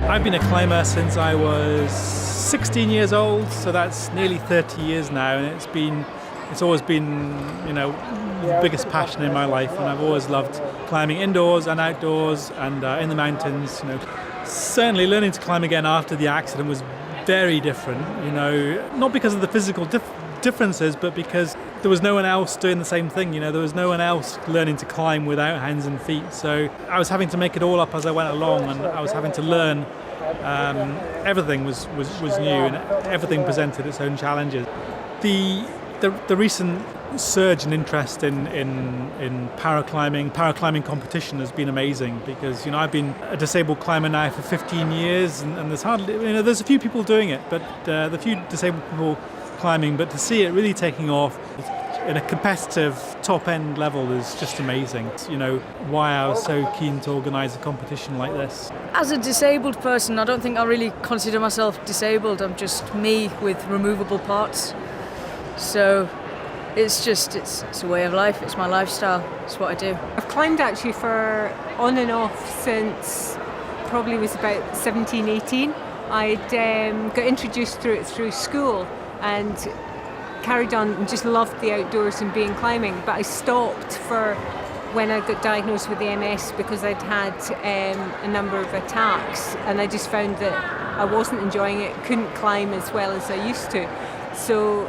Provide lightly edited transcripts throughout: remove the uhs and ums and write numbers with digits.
I've been a climber since I was 16 years old, so that's nearly 30 years now, and it's always been, the biggest passion in my life, and I've always loved climbing indoors and outdoors and in the mountains. Certainly learning to climb again after the accident was very different, not because of the physical differences, but because there was no one else doing the same thing. There was no one else learning to climb without hands and feet. So I was having to make it all up as I went along, and I was having to learn. Everything was new, and everything presented its own challenges. The recent surge in interest in paraclimbing competition has been amazing, because I've been a disabled climber now for 15 years, and there's hardly there's a few people doing it, but the few disabled people climbing, but to see it really taking off in a competitive top-end level is just amazing. Why I was so keen to organise a competition like this. As a disabled person, I don't think I really consider myself disabled. I'm just me with removable parts. So it's a way of life. It's my lifestyle. It's what I do. I've climbed actually for on and off since probably was about 17, 18. I'd got introduced through school and carried on and just loved the outdoors and being climbing, but I stopped for when I got diagnosed with the MS because I'd had a number of attacks, and I just found that I wasn't enjoying it, couldn't climb as well as I used to, so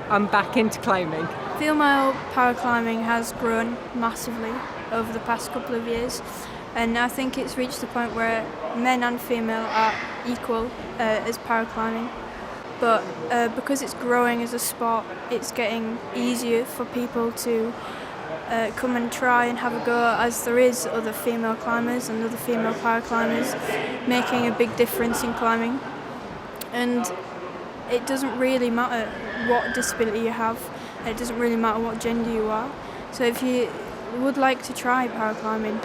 I'm back into climbing. Female paraclimbing has grown massively over the past couple of years, and I think it's reached the point where men and female are equal as paraclimbing. But because it's growing as a sport, it's getting easier for people to come and try and have a go, as there is other female climbers and other female paraclimbers making a big difference in climbing. And it doesn't really matter what disability you have, it doesn't really matter what gender you are. So if you would like to try paraclimbing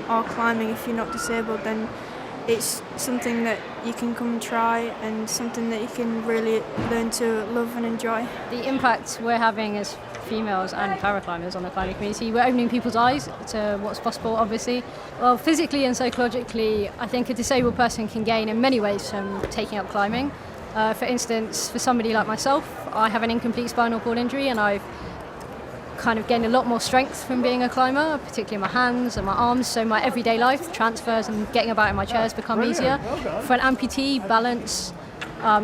or climbing if you're not disabled, then it's something that you can come and try, and something that you can really learn to love and enjoy. The impact we're having as females and paraclimbers on the climbing community, we're opening people's eyes to what's possible, obviously. Well, physically and psychologically, I think a disabled person can gain in many ways from taking up climbing. For instance, for somebody like myself, I have an incomplete spinal cord injury, and I've kind of gained a lot more strength from being a climber, particularly in my hands and my arms, so my everyday life transfers and getting about in my chair has become easier. For an amputee, balance,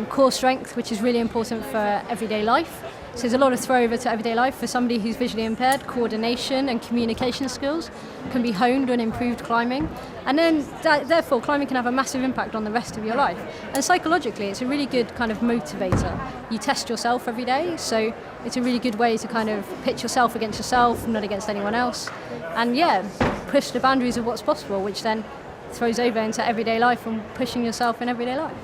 core strength, which is really important for everyday life. So there's a lot of throw over to everyday life. For somebody who's visually impaired, coordination and communication skills can be honed when improved climbing. And then, therefore, climbing can have a massive impact on the rest of your life. And psychologically, it's a really good kind of motivator. You test yourself every day, so it's a really good way to kind of pitch yourself against yourself, not against anyone else. And push the boundaries of what's possible, which then throws over into everyday life and pushing yourself in everyday life.